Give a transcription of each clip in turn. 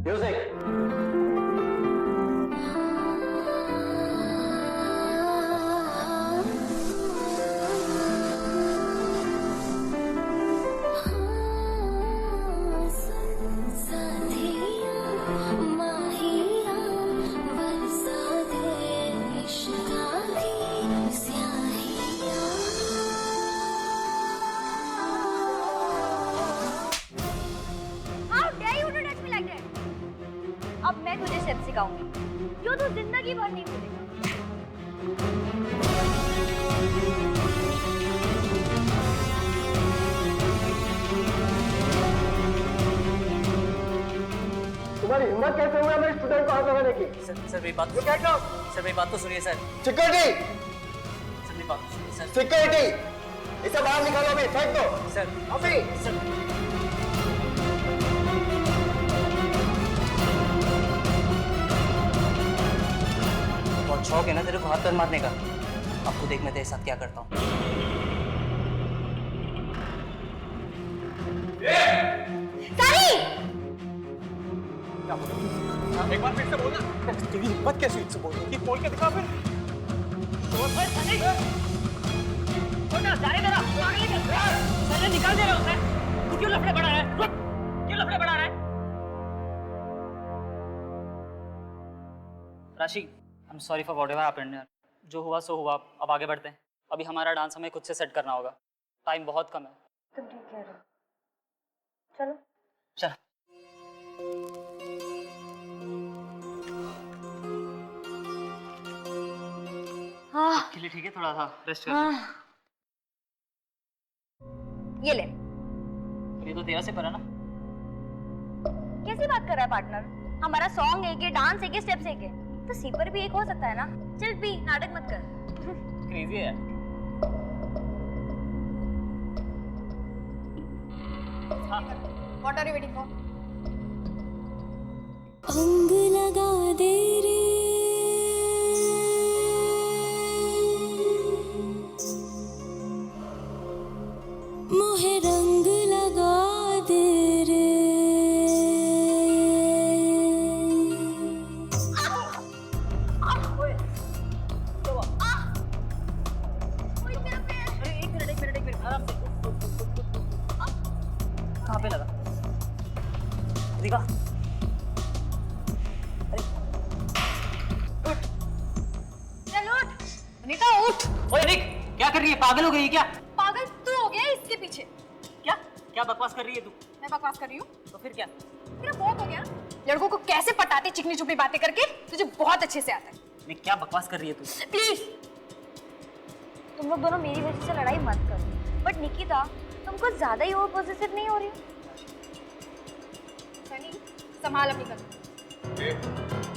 Music. अब मैं तुझे स्टेप सिखाऊंगी जो तू जिंदगी भर नहीं भूलेगा। तुम्हारी हिम्मत कैसे हुई मेरे स्टूडेंट को हाथ लगाने की? सर मेरी बात क्या क्या? सर मेरी बात तो सुनिए सर। सिक्योरिटी, सर मेरी बात तो सुनिए सर। सिक्योरिटी, इसे बाहर निकालो अभी, फेंक दो। सर अभी सर बहुत शौक है ना तेरे को हाथ पैर मारने का। आपको देख मैं तेरे साथ क्या करता हूँ। एक बार फिर से बोलना। तेरी हिम्मत कैसे इससे बोल रही? बोल के दिखा फिर। निकाल दे रहा हूँ मैं। तू क्यों लफड़े बढ़ा रहा है? क्यों लफड़े बढ़ा रहा है? राशि, I am sorry for whatever happened. जो हुआ सो हुआ, अब आगे बढ़ते हैं। अभी हमारा डांस हमें खुद से सेट करना होगा, टाइम बहुत कम है। तुम ठीक कह रहे हो, चलो। चल। हाँ के लिए ठीक है, थोड़ा सा रेस्ट कर। हाँ, ये ले। ये तो तेरा से पर है ना। कैसी बात कर रहा है पार्टनर? हमारा सॉन्ग एक है, डांस एक है, स्टेप्स एक है, तो सी पर भी एक हो सकता है ना। चल पी, नाटक मत कर। क्रेजी है यार। What are you waiting for? अंग लगा दे रे मोहे रंग लगा दे रे एक मिनट आराम से। कहाँ पे लगा? दिखा। चल उठ, अनीता उठ। ओए निक, क्या कर रही है? पागल हो गई क्या? पागल तू हो गया इसके पीछे। क्या क्या बकवास कर रही है तू? मैं बकवास कर रही हूँ? तो फिर क्या? तेरा बहुत हो गया। लड़कों को कैसे पटाती चिकनी चुपड़ी बातें करके तुझे बहुत अच्छे से आता है। निक, क्या बकवास कर रही है तू? प्लीज, तुम लोग दोनों मेरी वजह से लड़ाई मत करो। बट निकिता, तुमको ज्यादा ही ओवर पॉजिटिव नहीं हो रही? सनी, संभाल अपनी बात।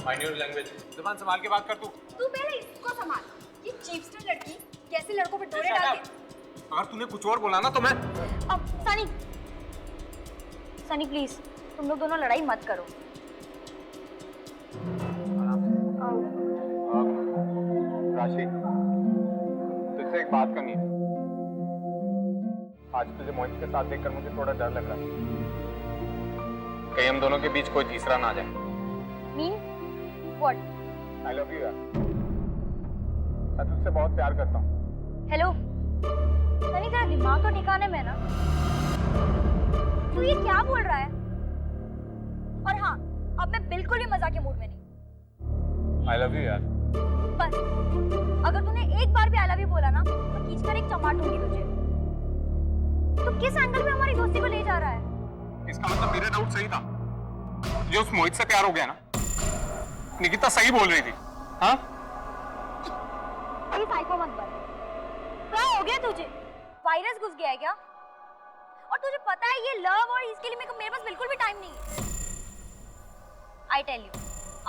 Mind your language. जुबान संभाल के बात कर तू। तू पहले इसको संभाल। ये चीपस्टर लड़की कैसे लड़कों पे डोरे डालती। अगर तूने कुछ और बोला ना तो मैं। अब सनी, सनी प्लीज, तुम लोग दोनों लड़ाई मत करो। राशि, तुझसे एक बात करनी है। आज तुझे मोहित के साथ देखकर मुझे थोड़ा डर लग रहा है। कहीं हम दोनों के बीच कोई तीसरा ना आ जाए। Mean what? I love you यार। मैं तुझसे बहुत प्यार करता हूँ। हेलो सनी, तेरा दिमाग तो ठिकाने में है ना? तू ये क्या बोल रहा है? और हाँ, अब मैं बिल्कुल भी मजाक के मूड में नहीं। आई लव यू यार। बस, अगर तूने एक बार भी आई लव यू बोला ना तो खींचकर एक चमाट दूंगी तुझे। तो किस एंगल में हमारी दोस्ती को ले जा रहा है? इसका मतलब मेरा डाउट सही था। तुझे उस मोहित से प्यार हो गया ना? निकिता सही बोल रही थी। हाँ? ये साइको मत बन। क्या हो गया तुझे? वायरस घुस गया है क्या? और तुझे पता है ये लव और इसके लिए मेरे पास बिल्कुल भी टाइम नहीं है। आई टेल यू,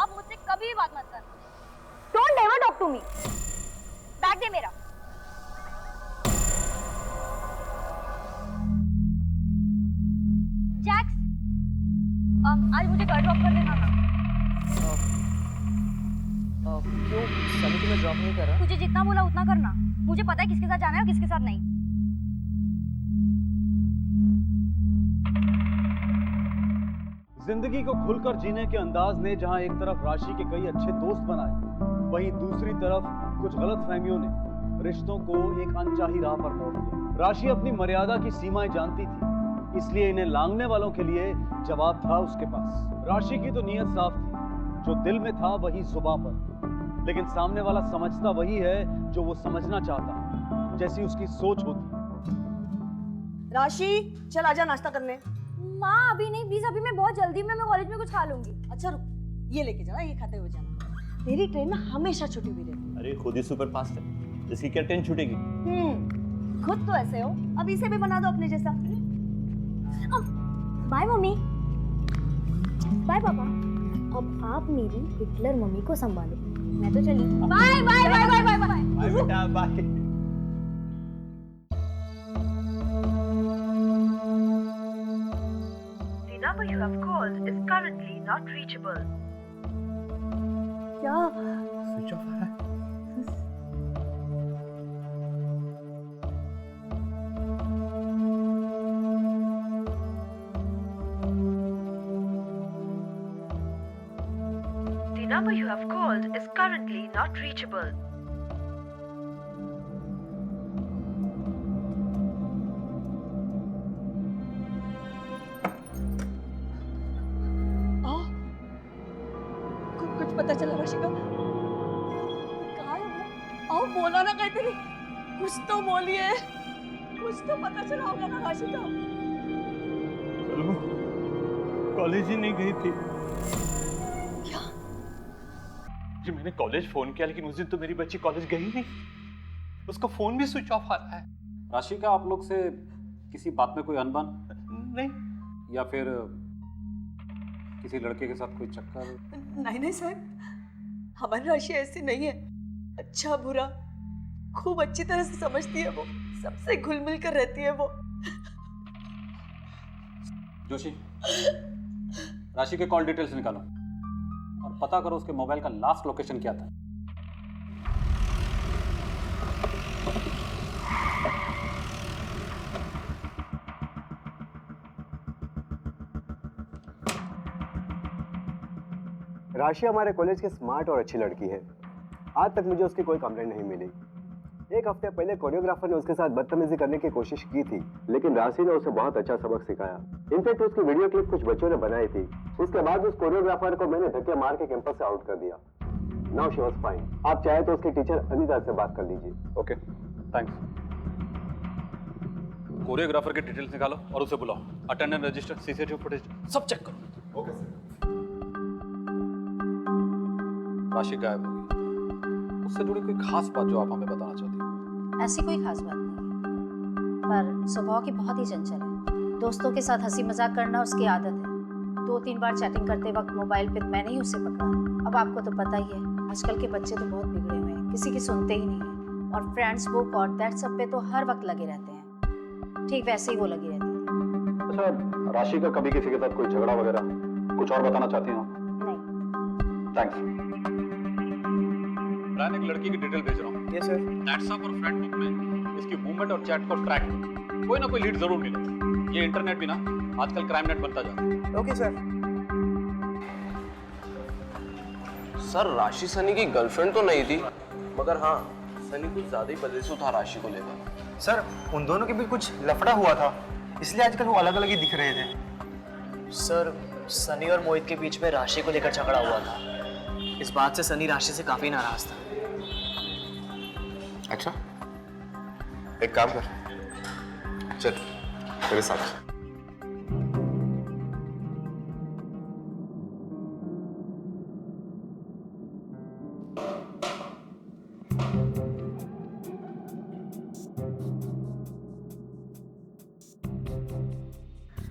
अब मुझसे कभी भी बात मत कर। Don't never talk to me. Bag दे मेरा। जैक्स, आज मुझे घर ड्रॉप कर देना ना। क्यों सनी तुम्हें ड्रॉप नहीं कर रहा? तुझे जितना बोला उतना करना। मुझे पता है किसके साथ जाना है और किसके साथ नहीं। जिंदगी को खुलकर जीने के अंदाज ने जहां एक तरफ राशि के कई अच्छे दोस्त बनाए, वहीं दूसरी तरफ कुछ गलतफहमियों ने रिश्तों को एक अनचाही राह पर मोड़ दिया। राशि अपनी मर्यादा की सीमाएं जानती थी, इसलिए इन्हें लांघने वालों के लिए जवाब था उसके पास। राशि की तो नीयत साफ थी, जो दिल में था वही जुबां पर, लेकिन सामने वाला समझता वही है जो वो समझना चाहता है, जैसी उसकी सोच होती। राशि चल आजा नाश्ता करने। माँ अभी नहीं, प्लीज अभी मैं बहुत जल्दी में, मैं कॉलेज में कुछ खा लूंगी। अच्छा रुक, ये लेके जाना, ये खाते हुए जाना। तेरी ट्रेन ना हमेशा छुट्टी हुई रहती है। अरे खुद ही सुपर फास्ट है, इसकी क्या ट्रेन छूटेगी? खुद तो ऐसे हो, अब इसे भी बना दो अपने जैसा। बाय मम्मी, बाय पापा। अब आप मेरी हिटलर मम्मी को संभालो, मैं तो चली। Bye bye bye bye bye bye bye बेटा, bye. The number you have called is currently not reachable. क्या? स्विच ऑफ आ रहा है। The number you have called is currently not reachable. कुछ पता चला राशि का? कहाँ है वो? आओ बोला ना काहीतरी, कुछ तो बोलिए, कुछ तो पता चला होगा ना राशि का। चलो, कॉलेज ही नहीं गई थी। क्या? जी मैंने कॉलेज फोन किया, लेकिन उस दिन तो मेरी बच्ची कॉलेज गई नहीं, उसका फोन भी स्विच ऑफ आ रहा है। राशि का आप लोग से किसी बात में कोई अनबन नहीं, या फिर किसी लड़के के साथ कोई चक्कर? नहीं साहब, हमारी राशि ऐसी नहीं है। अच्छा बुरा खूब अच्छी तरह से समझती है वो, सबसे घुल मिल कर रहती है वो। जोशी, राशि के कॉल डिटेल्स निकालो और पता करो उसके मोबाइल का लास्ट लोकेशन क्या था। राशि हमारे कॉलेज की स्मार्ट और अच्छी लड़की है। आज तक मुझे उसकी कोई कंप्लेंट नहीं मिली। एक हफ्ते पहले कोरियोग्राफर ने उसके साथ बदतमीजी करने की कोशिश की थी, लेकिन राशि ने उसे बहुत अच्छा सबक सिखाया। इनफैक्ट उसकी वीडियो क्लिप कुछ बच्चों ने बनाई थी। उसके बाद उस कोरियोग्राफर को मैंने धक्के मार के कैंपस से आउट कर दिया। Now she was fine. आप चाहे तो उसके टीचर अनिता से बात कर लीजिए। Okay, thanks. कोरियोग्राफर के डिटेल्स निकालो और उसे बुलाओ। अटेंडेंस रजिस्टर, सीसीटीवी फुटेज सब चेक करो। Okay sir. राशि गायब होगी, उससे जुड़ी कोई खास बात जो आप हमें बताना चाहती हैं? ऐसी कोई खास बात नहीं, पर स्वभाव की बहुत ही चंचल है। दोस्तों के साथ हंसी मजाक करना उसकी आदत है। 2-3 बार चैटिंग करते वक्त मोबाइल पे मैंने ही उसे पकड़ा। अब आपको तो पता ही है, आजकल के बच्चे तो बहुत बिगड़े हुए हैं, किसी की सुनते ही नहीं है, और फ्रेंड्स बुक और दैट सब पे तो हर वक्त लगे रहते हैं। ठीक वैसे ही वो लगी रहती थी। अच्छा, राशि का कभी किसी के साथ कोई झगड़ा वगैरह कुछ और बताना चाहती हो? नहीं। थैंक्स। ब्रायन, एक लड़की की डिटेल भेज रहा हूँ। Yes sir. व्हाट्सएप और फ्रेंड बुक में इसकी मूवमेंट और चैट को ट्रैक करो। कोई ना कोई लीड जरूर मिलेगा। ये इंटरनेट भी ना आजकल क्राइम नेट बनता जा रहा है। Okay sir. सर राशि सनी की गर्लफ्रेंड तो नहीं थी, मगर हाँ सनी कुछ ज्यादा ही पजेसिव था राशि को लेकर। सर उन दोनों के भी कुछ लफड़ा हुआ था, इसलिए आजकल वो अलग अलग ही दिख रहे थे। सर सनी और मोहित के बीच में राशि को लेकर झगड़ा हुआ था। इस बात से सनी राशि से काफी नाराज था। अच्छा, एक काम कर, चल मेरे साथ।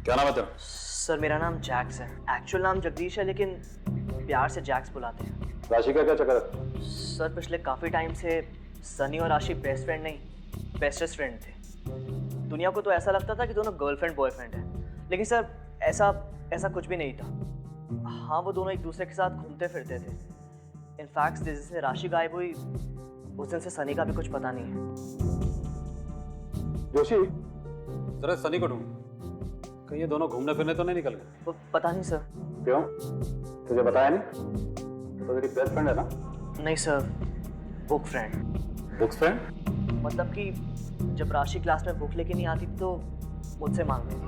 क्या नाम है तेरा? सर मेरा नाम जैक्स है। एक्चुअल नाम जगदीश है, लेकिन प्यार से जैक्स बुलाते हैं। राशि का क्या चक्कर है? सर पिछले काफी टाइम से सनी और राशि बेस्ट फ्रेंड नहीं, बेस्टेस्ट फ्रेंड थे। दुनिया को तो ऐसा लगता था कि दोनों गर्लफ्रेंड बॉयफ्रेंड है, लेकिन सर ऐसा कुछ भी नहीं था। हाँ, वो दोनों एक दूसरे के साथ घूमते फिरते थे। इनफैक्ट जिस दिन से राशि गायब हुई उस दिन से सनी का भी कुछ पता नहीं है। जोशी, जरा सनी को ढूंढ। कहीं ये दोनों घूमने फिरने तो नहीं निकल गए? पता नहीं सर। क्यों? तुझे बताया नहीं? तो तेरी बेस्ट फ्रेंड है ना? नहीं sir, book friend. Book friend? मतलब कि जब राशि क्लास में बुक लेके नहीं आती तो मुझसे मांग लेती।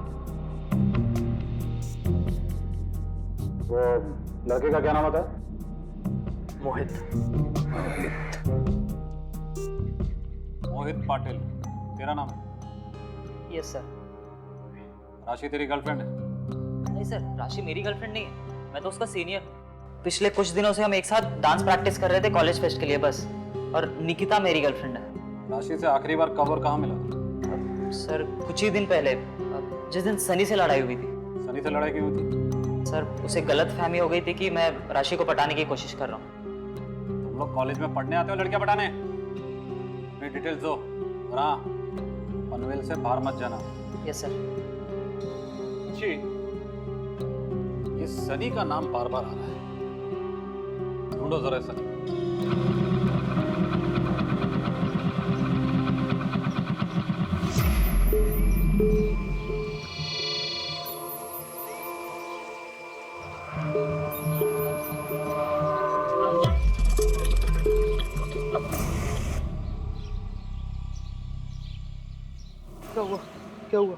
वो लड़के का क्या नाम होता है? मोहित। मोहित पाटिल तेरा नाम है? Yes sir. राशि तेरी गर्लफ्रेंड है? नहीं सर, राशि मेरी गर्लफ्रेंड नहीं है, मैं तो उसका सीनियर। पिछले कुछ दिनों से हम एक साथ डांस प्रैक्टिस कर रहे थे कॉलेज फेस्ट के लिए बस। और निकिता मेरी गर्लफ्रेंड है। राशि से आखिरी बार कब और कहाँ मिला था? सर कुछ ही दिन पहले, जिस दिन सनी से लड़ाई हुई थी। सनी से लड़ाई क्यों हुई थी? सर उसे गलत फहमी हो गई थी कि मैं राशि को पटाने की कोशिश कर रहा हूँ। तुम लोग कॉलेज में पढ़ने आते हो लड़कियां पटाने? अपनी डिटेल्स दो। और हाँ, पनवेल से बाहर मत जाना। Yes sir. जी, ये सनी का नाम बार बार आ रहा है, ढूंढो जरा सनी। क्या हुआ? क्या हुआ?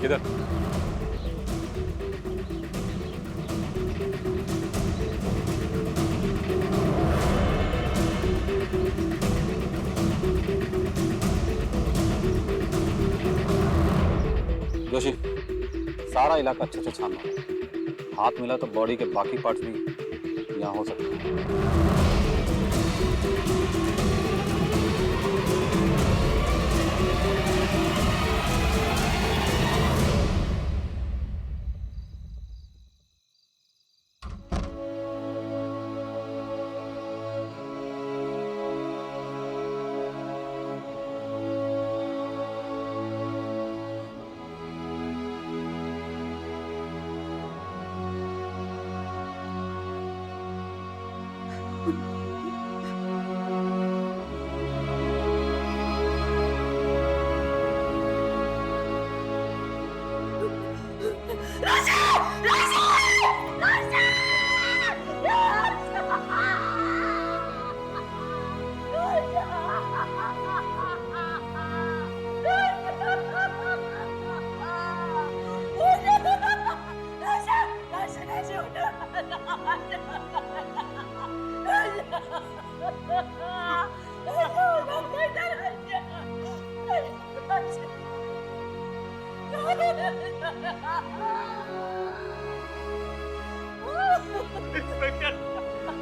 किधर? जोशी, सारा इलाका अच्छे से छानना। हाथ मिला तो बॉडी के बाकी पार्ट्स भी यहाँ हो सकते हैं।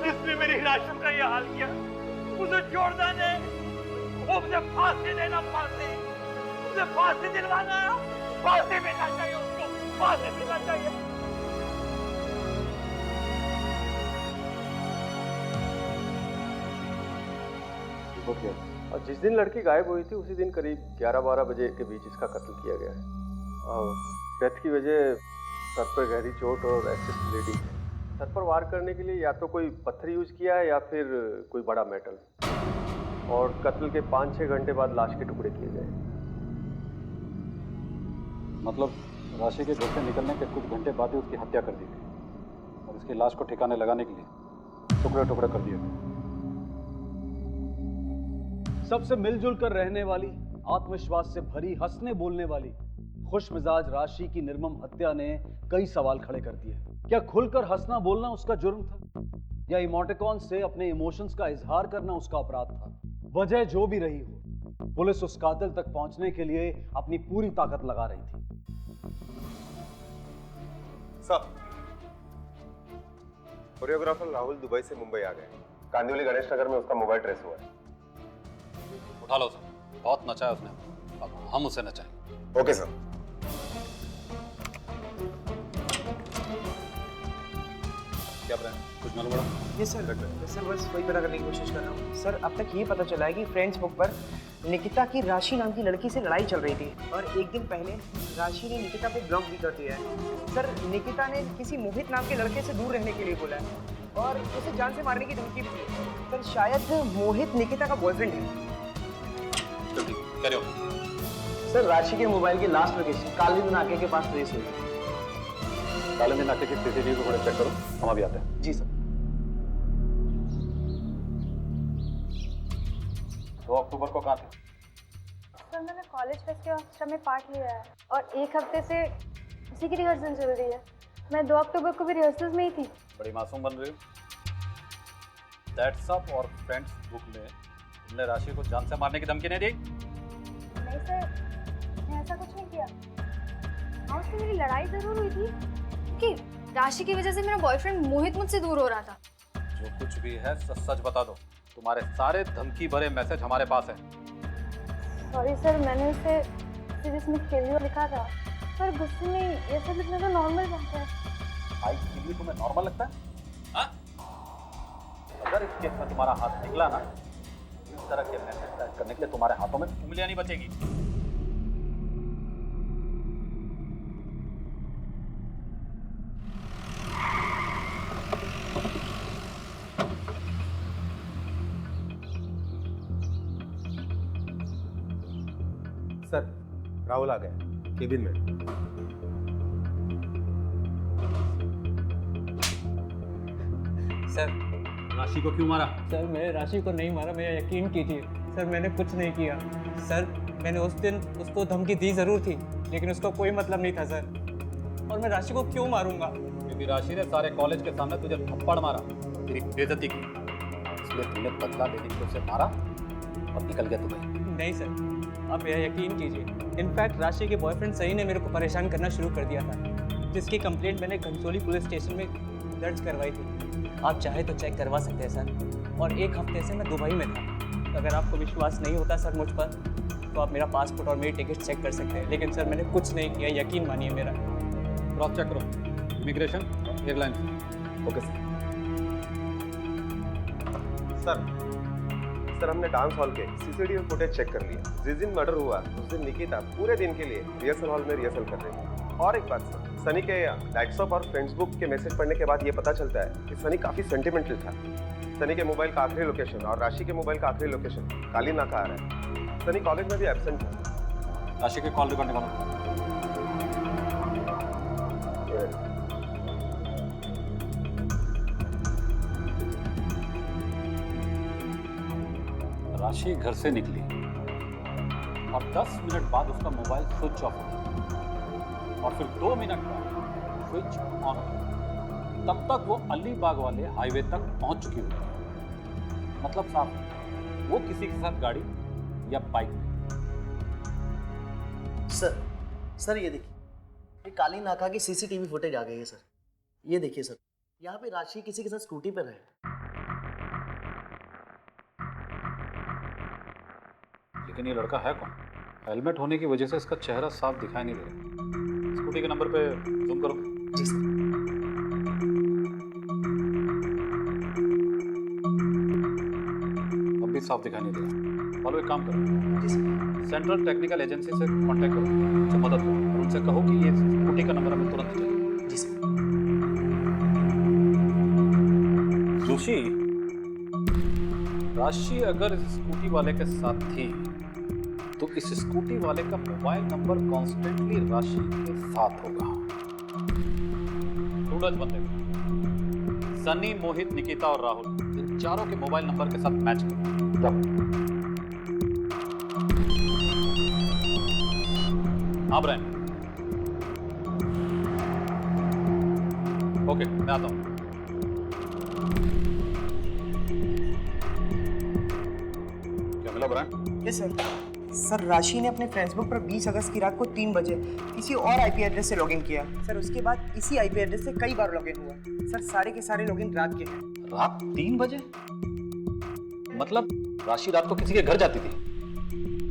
इसने मेरी राशन का ये हाल किया। उसे छोड़ना नहीं, उसे फांसी देना, फांसी, उसे फांसी दिलवाना, फांसी मिलना चाहिए उसको, फांसी मिलना चाहिए। और जिस दिन लड़की गायब हुई थी उसी दिन करीब 11-12 बजे के बीच इसका कत्ल किया गया है। और डेथ की वजह सर पर गहरी चोट और एक्सेस ब्लीडिंग है। सर पर वार करने के लिए या तो कोई पत्थर यूज किया है या फिर कोई बड़ा मेटल। और कत्ल के 5-6 घंटे बाद लाश के टुकड़े किए गए। मतलब राशि के घर से निकलने के कुछ घंटे बाद ही उसकी हत्या कर दी गई और इसकी लाश को ठिकाने लगाने के लिए टुकड़े टुकड़े कर दिए गए। सबसे मिलजुल कर रहने वाली, आत्मविश्वास से भरी, हंसने बोलने वाली, खुश मिजाज राशि की निर्मम हत्या ने कई सवाल खड़े कर दिए। क्या खुलकर हंसना बोलना उसका जुर्म था, या इमोटिकॉन से अपने इमोशंस का इजहार करना उसका अपराध था? वजह जो भी रही हो, पुलिस उस कातिल तक पहुंचने के लिए अपनी पूरी ताकत लगा रही थी। सब कोरियोग्राफर राहुल दुबई से मुंबई आ गए। कांदिवली गणेश नगर में उसका मोबाइल ट्रेस हुआ है। उठा लो सर, बहुत नचाया उसने, अब हम उसे नचाएंगे। Okay sir. क्या प्लान, कुछ मालूम पड़ा? ये सर बस वही पता करने की कोशिश कर रहा हूँ। सर अब तक ये पता चला है कि फ्रेंड्स बुक पर निकिता की राशि नाम की लड़की से लड़ाई चल रही थी और एक दिन पहले राशि ने निकिता को ब्लॉक भी कर दिया है। सर निकिता ने किसी मोहित नाम के लड़के से दूर रहने के लिए बोला है और उसे जान से मारने की धमकी भी दी है। सर शायद मोहित निकिता का बॉयफ्रेंड है। करो। सर राशि के मोबाइल की लास्ट लोकेशन कालिंदी नाके के पास ट्रेस हुई। कालिंदी नाके की सीसीटीवी फुटेज चेक करो, हम अभी आते हैं। जी सर। 2 अक्टूबर को कहाँ थे? सर मैंने कॉलेज फेस्ट के ऑर्केस्ट्रा में पार्ट लिया है और 1 हफ्ते से उसी की रिहर्सल चल रही है। मैं 2 अक्टूबर को भी रिहर्सल्स में ही थी। बड़ी मासूम बन रही हो। दैट्स अप और फ्रेंड्स बुक में तुमने राशि को जान से मारने की धमकी नहीं दी? नहीं सर, मैं ऐसा कुछ नहीं किया। हाँ उससे मेरी लड़ाई जरूर हुई थी कि राशि की वजह से मेरा बॉयफ्रेंड मोहित मुझसे दूर हो रहा था। जो कुछ भी है सच सच बता दो। तुम्हारे सारे धमकी भरे मैसेज हमारे पास है। सॉरी सर, मैंने उसे सीरीज में खेलियो लिखा था पर गुस्से में ये सब लिखना तो नॉर्मल बात है। आई के लिए तुम्हें नॉर्मल लगता है? हाँ? अगर इस केस में तुम्हारा हाथ निकला ना, इस तरह के मैसेज टाइप करने के लिए तुम्हारे हाथों में उंगलियां नहीं बचेगी। सर राहुल आ गया केबिन में। सर राशि को क्यों मारा? सर मैंने राशि को नहीं मारा, मेरा यकीन कीजिए सर, मैंने कुछ नहीं किया। सर मैंने उस दिन उसको धमकी दी जरूर थी लेकिन उसको कोई मतलब नहीं था सर। और मैं राशि को क्यों मारूंगा? क्योंकि राशि ने सारे कॉलेज के सामने तुझे थप्पड़ मारा, तेरी बेइज्जती की, इसलिए तूने बदला लेने के लिए उसे मारा और निकल गया तुम्हें। नहीं सर, आप मेरा यकीन कीजिए। इनफैक्ट राशि के बॉयफ्रेंड सही ने मेरे को परेशान करना शुरू कर दिया था, जिसकी कंप्लेंट मैंने घनसोली पुलिस स्टेशन में दर्ज करवाई थी। आप चाहे तो चेक करवा सकते हैं सर। और 1 हफ्ते से मैं दुबई में था। अगर आपको विश्वास नहीं होता सर मुझ पर तो आप मेरा पासपोर्ट और मेरी टिकट चेक कर सकते हैं। लेकिन सर मैंने कुछ नहीं किया, यकीन मानिए मेरा। क्रॉस चेक करो, immigration, airlines. Okay sir. Sir हमने डांस हॉल के सीसीटीवी फुटेज चेक कर लिया। जिस दिन मर्डर हुआ उस दिन निकिता पूरे दिन के लिए रिहर्सल हॉल में रिहर्सल कर रही थी। और एक बात सर, सनी के व्हाट्सएप और फेसबुक के मैसेज पढ़ने के बाद ये पता चलता है कि सनी काफी सेंटिमेंटल था। सनी के मोबाइल का आखिरी लोकेशन और राशि के मोबाइल का आखिरी लोकेशन काली नाका आ रहा है। सनी कॉलेज में भी एब्सेंट था। राशि के कॉल रिकॉर्ड निकालो। राशि घर से निकली और 10 मिनट बाद उसका मोबाइल स्विच ऑफ हो गया और फिर 2 मिनट बाद स्विच ऑन हो गया। तब तक वो अलीबाग वाले हाईवे तक पहुंच चुकी होगी। मतलब साफ है, वो किसी के साथ गाड़ी या बाइक में। सर ये देखिए, ये काली नाका की सीसीटीवी फुटेज आ गई है सर। ये देखिए सर, यहाँ पे राशि किसी के साथ स्कूटी पर है। लेकिन ये लड़का है कौन? हेलमेट होने की वजह से इसका चेहरा साफ दिखाई नहीं दे रहा। स्कूटी के नंबर पे जूम करो। जी सर। अब भी साफ दिखाई नहीं दे रहा। वालों एक काम करो, जी सर, सेंट्रल टेक्निकल एजेंसी से कांटेक्ट करो, उनसे मदद करो और उनसे कहो कि ये स्कूटी का नंबर हमें तुरंत चाहिए। जी सर। जोशी, राशि अगर इस स्कूटी वाले के साथ थी तो इस स्कूटी वाले का मोबाइल नंबर कॉन्स्टेंटली राशि के साथ होगा। ढूंढो बंदे को। सनी, मोहित, निकिता और राहुल, इन चारों के मोबाइल नंबर के साथ मैच करो। जाओ। हाँ ब्रायन। ओके, मैं आता हूँ। क्या मिला ब्रायन? Yes sir. सर राशि ने अपने फेसबुक पर 20 अगस्त की रात को 3 बजे किसी और आईपी एड्रेस से लॉगिन किया। सर उसके बाद इसी आईपी एड्रेस से कई बार लॉगिन हुआ। सर सारे के सारे लॉगिन रात के हैं। रात 3 बजे? मतलब राशि रात को किसी के घर जाती थी?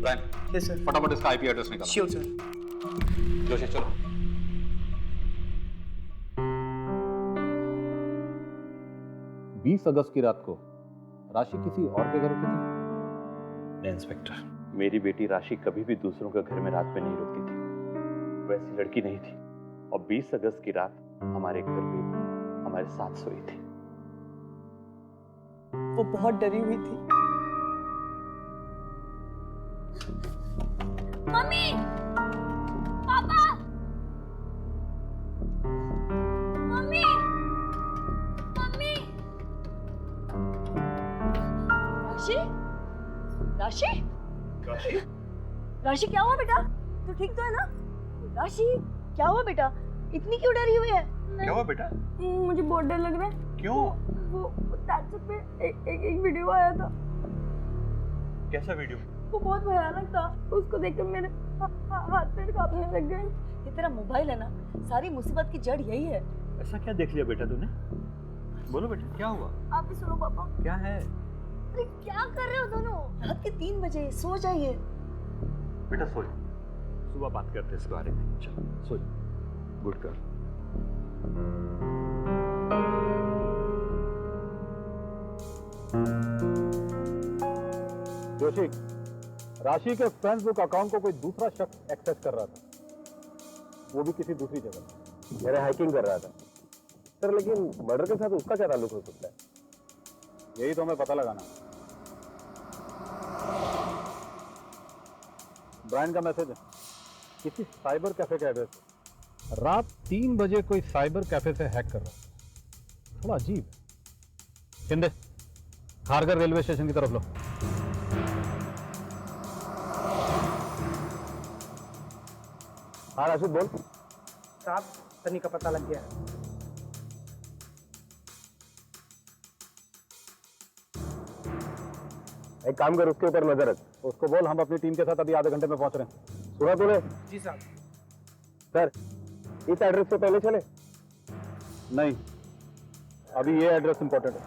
Brian, yes sir. फटाफट इसका आईपी एड्रेस निकालो। Sure sir. जोशी चलो। 20 अगस्त की रात को राशि किसी और के घर उठी थी? इंस्पेक्टर, मेरी बेटी राशि कभी भी दूसरों के घर में रात में नहीं रुकती थी। वैसी लड़की नहीं थी और 20 अगस्त की रात हमारे घर पे हमारे साथ सोई थी। वो बहुत डरी हुई थी। मम्मी, पापा, मम्मी, मम्मी। राशि, राशि, राशि, राशि क्या हुआ बेटा? तू ठीक तो है ना? राशि क्या हुआ बेटा? इतनी क्यों डरी हुई है? क्या हुआ बेटा? मुझे बहुत डर लग रहा है। क्यों? वो व्हाट्सएप पे एक वीडियो आया था। कैसा वीडियो? वो बहुत भयानक था। उसको देखकर मेरे हाथ पैर कांपने लग गए। ये तेरा मोबाइल है ना, सारी मुसीबत की जड़ यही है। ऐसा क्या देख लिया बेटा तूने? बोलो बेटा क्या हुआ? आप भी सुनो पापा। क्या है? अरे क्या कर रहे हो दोनों? रात के 3 बजे, सो जाइए। बेटा सो, सुबह बात करते हैं इस बारे में। चलो सो, गुड गर्ल। जोशी, राशि के फेसबुक अकाउंट को कोई दूसरा शख्स एक्सेस कर रहा था, वो भी किसी दूसरी जगह। मेरा हैकिंग कर रहा था सर, लेकिन मर्डर के साथ उसका क्या ताल्लुक हो सकता है? यही तो हमें पता लगाना। ब्रायन का मैसेज है किसी साइबर कैफे के एड्रेस पे। रात 3 बजे कोई साइबर कैफे से हैक कर रहा है। थोड़ा अजीब। शिंदे, खारगर रेलवे स्टेशन की तरफ लो। हाँ राशिद बोल। साहब, सनी का पता लग गया है। एक काम कर, उसके ऊपर नजर रख। उसको बोल हम अपनी टीम के साथ अभी आधे घंटे में पहुंच रहे हैं। सुना तूने? जी साहब। सर, इस एड्रेस से पहले चले? नहीं, अभी ये एड्रेस इंपॉर्टेंट है।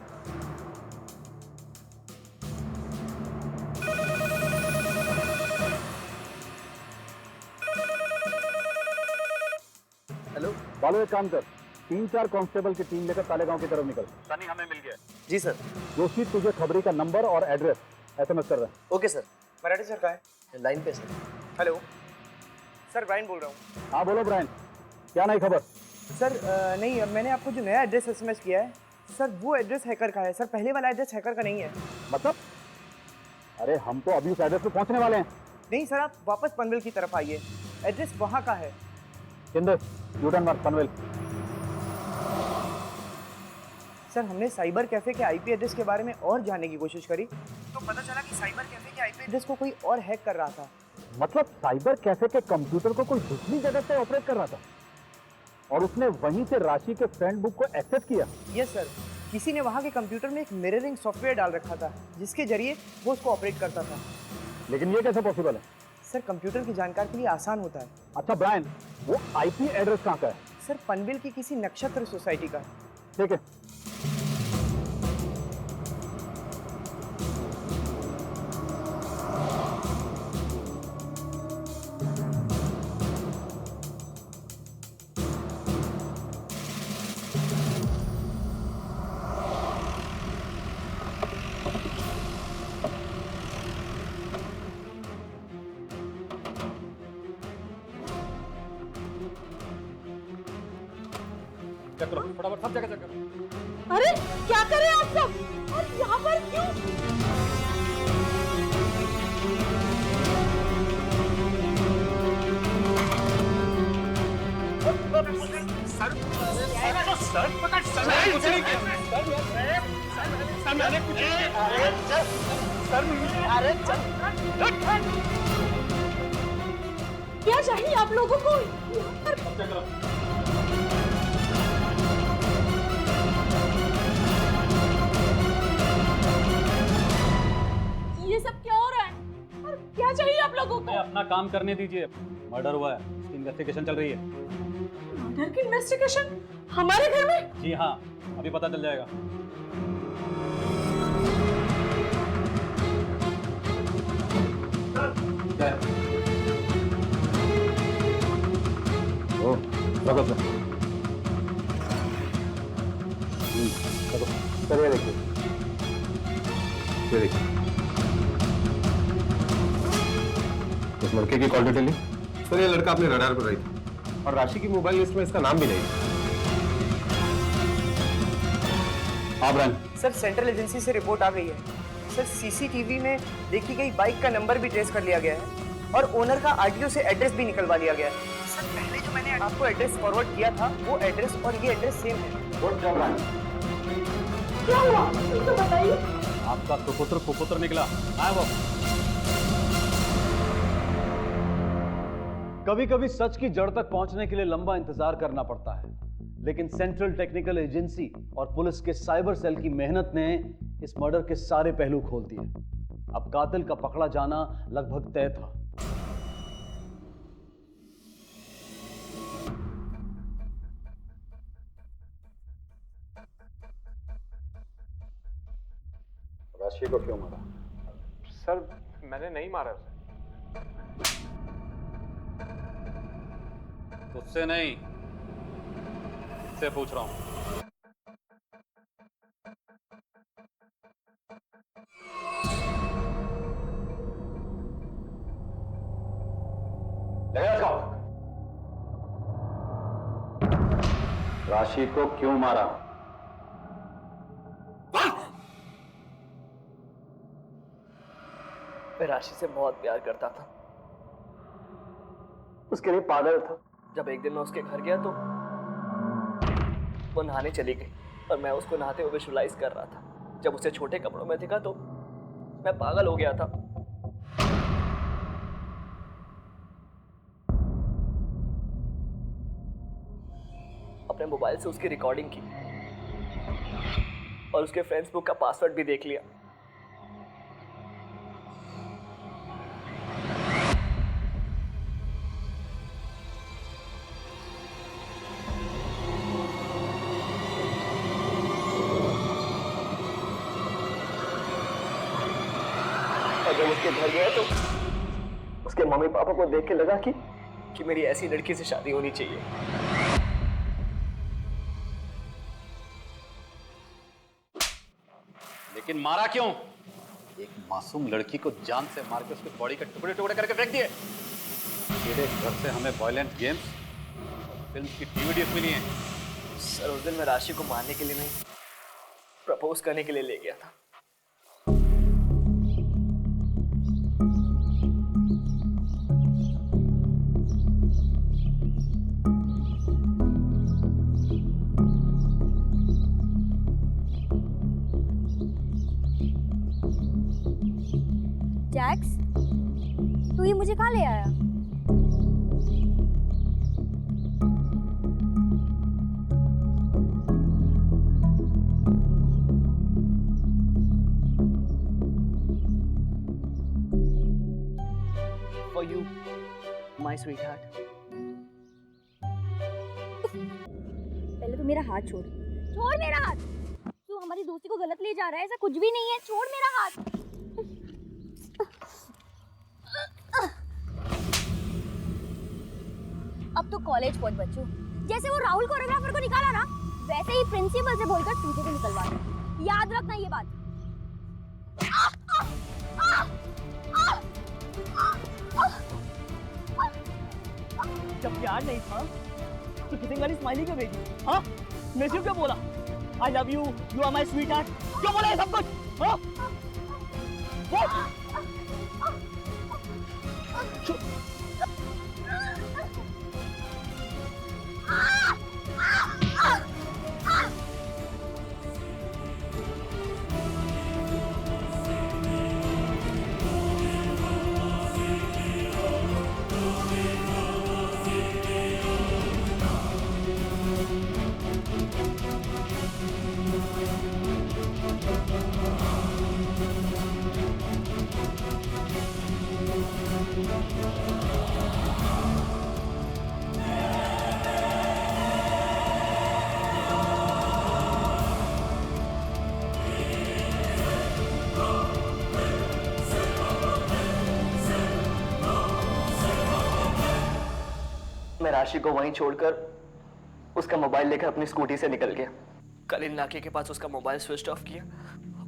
हेलो बालू, एक काम कर, 3-4 कांस्टेबल की टीम लेकर तालेगांव की तरफ निकल। सनी हमें मिल गया। जी सर। जोशी तुझे खबरी का नंबर और एड्रेस SMS कर रहा है। Okay sir. मराठी सर कहाँ है? लाइन पे सर। हेलो सर, ब्रायन बोल रहा हूँ। हाँ बोलो ब्रायन, क्या नई खबर? सर नहीं, मैंने आपको जो नया एड्रेस SMS किया है सर, वो एड्रेस हैकर का है सर। पहले वाला एड्रेस हैकर का नहीं है। मतलब? अरे हम तो अभी उस एड्रेस पे पहुंचने वाले हैं। नहीं सर, आप वापस पनवेल की तरफ आइए, एड्रेस वहाँ का है। किंदे, यूटर्न मार, पनवेल। सर, हमने साइबर कैफे के IP एड्रेस के बारे में और जानने की कोशिश करी तो पता चला कि साइबर कैफे के IP एड्रेस को कोई और हैक कर रहा था। मतलब साइबर कैफे के कंप्यूटर को कोई दूसरी जगह से ऑपरेट कर रहा था और उसने वहीं से राशि के फ्रेंड बुक को एक्सेस किया। यस सर, किसी ने वहाँ के कंप्यूटर में एक मिररिंग सॉफ्टवेयर डाल रखा था जिसके जरिए वो उसको ऑपरेट करता था। लेकिन ये कैसे पॉसिबल है? सर, कंप्यूटर की जानकारी के लिए आसान होता है। अच्छा ब्रायन, वो IP एड्रेस कहाँ का है? सर, पनवेल की किसी नक्षत्र सोसाइटी का। ठीक है। चेक करो फटाफट, सब जगह चेक करो। अरे क्या कर रहे हैं आप सब? और यहाँ पर क्यों? क्या चाहिए आप लोगों को? ये सब क्या हो रहा है? और क्या चाहिए आप लोगों को? अपना काम करने दीजिए। मर्डर हुआ है, उसकी इन्वेस्टिगेशन चल रही है। मर्डर की इन्वेस्टिगेशन हमारे घर में? जी हाँ, अभी पता चल जाएगा। ओ, स्वागत है। चलो ये देखिए, ये देखिए। उस लड़के की कॉल डिटेल ली? सर ये लड़का अपने रडार पर रही थी और राशि की मोबाइल लिस्ट में इसका नाम भी नहीं। हाँ ब्रांड। सर सेंट्रल एजेंसी से रिपोर्ट आ गई है। सर सीसीटीवी में देखी गई बाइक का नंबर भी ट्रेस कर लिया गया है और ओनर का आरटीओ से एड्रेस भी निकलवा लिया गया है। सर पहले जो मैंने आपको एड्रेस फॉरवर्ड किया था वो एड्रेस और ये एड्रेस सेम है। Good job brand. क्या हुआ तो बताइए। आपका कुपुत्र निकला। आए वो। कभी कभी सच की जड़ तक पहुंचने के लिए लंबा इंतजार करना पड़ता है, लेकिन सेंट्रल टेक्निकल एजेंसी और पुलिस के साइबर सेल की मेहनत ने इस मर्डर के सारे पहलू खोल दिए। अब कातिल का पकड़ा जाना लगभग तय था। राशि को क्यों मारा? सर मैंने नहीं मारा उसे। तुझसे नहीं, इससे पूछ रहा हूं। राशि को क्यों मारा? मैं राशि से बहुत प्यार करता था, उसके लिए पागल था। जब एक दिन मैं उसके घर गया तो वो नहाने चली गई और मैं उसको नहाते हुए विजुअलाइज कर रहा था। जब उसे छोटे कपड़ों में दिखा तो मैं पागल हो गया था। अपने मोबाइल से उसकी रिकॉर्डिंग की और उसके फ्रेंड्स बुक का पासवर्ड भी देख लिया। और जब उसके घर गया तो उसके मम्मी पापा को देख के लगा कि मेरी ऐसी लड़की से शादी होनी चाहिए। लेकिन मारा क्यों? एक मासूम लड़की को जान से मार के उसके बॉडी के टुकड़े टुकड़े करके फेंक दिए। तेरे घर से हमें वायलेंट गेम्स और फिल्म की डीवीडीज मिली हैं। सर उस दिन मैं राशि को मारने के लिए नहीं, प्रपोज करने के लिए ले गया था। जैक्स, तू ये मुझे कहाँ ले आया? For you, my sweetheart. पहले तो मेरा हाथ छोड़। छोड़ मेरा हाथ। तू हमारी दोस्ती को गलत ले जा रहा है, ऐसा कुछ भी नहीं है। छोड़ मेरा हाथ। अब तो कॉलेज पहुंच बच्चों। जैसे वो राहुल कोरियोग्राफर को निकाला ना, वैसे ही प्रिंसिपल से बोलकर तुझे भी निकलवा दे। याद रखना ये बात। जब प्यार नहीं था तो कितनी वाली स्माइली क्यों भेजी? हाँ, मैं सिर्फ क्या बोला? I love you, you are my sweetheart. क्यों बोला ये सब कुछ? हाँ? मैं राशि को वहीं छोड़कर उसका मोबाइल लेकर अपनी स्कूटी से निकल गया। कलिन नाके के पास उसका मोबाइल स्विच ऑफ किया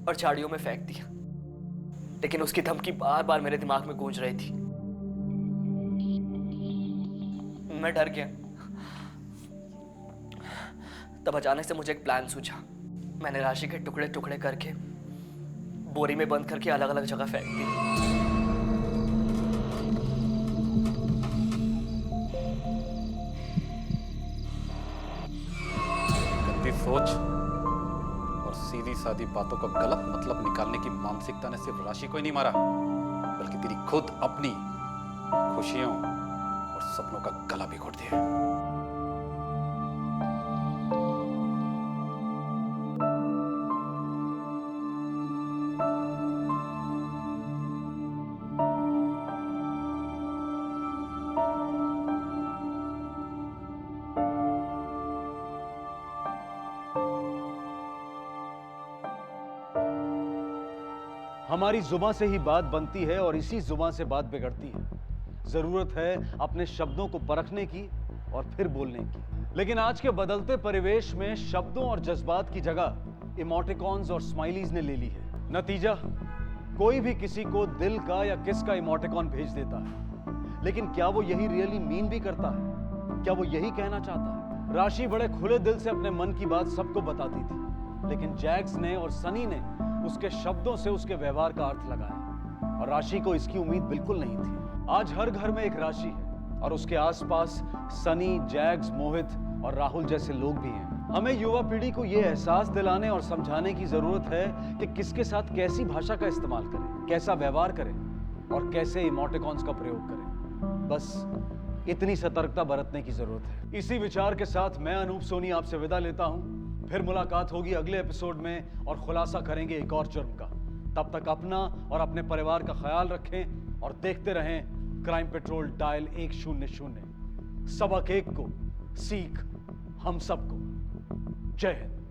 और झाड़ियों में फेंक दिया। लेकिन उसकी धमकी बार बार मेरे दिमाग में गूंज रही थी। मैं डर गया। तब अचानक से मुझे एक प्लान सूझा। मैंने राशि के टुकड़े टुकड़े करके बोरी में बंद करके अलग अलग जगह फेंक दी। गंदी सोच और सीधी सादी बातों का गलत मतलब निकालने की मानसिकता ने सिर्फ राशि को ही नहीं मारा, बल्कि तेरी खुद अपनी खुशियों और सपनों का गला भी घोट दिया। हमारी जुबान से ही बात बनती है और इसी जुबान से बात बिगड़ती है। जरूरत है अपने शब्दों को परखने की और फिर बोलने की। लेकिन आज के बदलते परिवेश में शब्दों और जज्बात की जगह इमोटिकॉन्स और स्माइलीज ने ले ली है। नतीजा, कोई भी किसी को दिल का या किस का इमोटिकॉन भेज देता है, लेकिन क्या वो यही रियली मीन भी करता है? क्या वो यही कहना चाहता है? राशि बड़े खुले दिल से अपने मन की बात सबको बताती थी, लेकिन जैक्स ने और सनी ने उसके शब्दों से उसके व्यवहार का अर्थ लगाया, और राशि को इसकी उम्मीद बिल्कुल नहीं थी। आज हर घर में एक राशि है और उसके आसपास सनी, जैक्स, मोहित और राहुल जैसे लोग भी हैं। हमें युवा पीढ़ी को यह एहसास दिलाने और समझाने की जरूरत है कि किसके साथ कैसी भाषा का इस्तेमाल करें, कैसा व्यवहार करें और कैसे इमोटिकॉन्स का प्रयोग करें। बस इतनी सतर्कता बरतने की जरूरत है। इसी विचार के साथ मैं अनूप सोनी आपसे विदा लेता हूं। फिर मुलाकात होगी अगले एपिसोड में और खुलासा करेंगे एक और जुर्म का। तब तक अपना और अपने परिवार का ख्याल रखें और देखते रहें क्राइम पेट्रोल डायल 100। सबक एक को, सीख हम सबको। जय हिंद।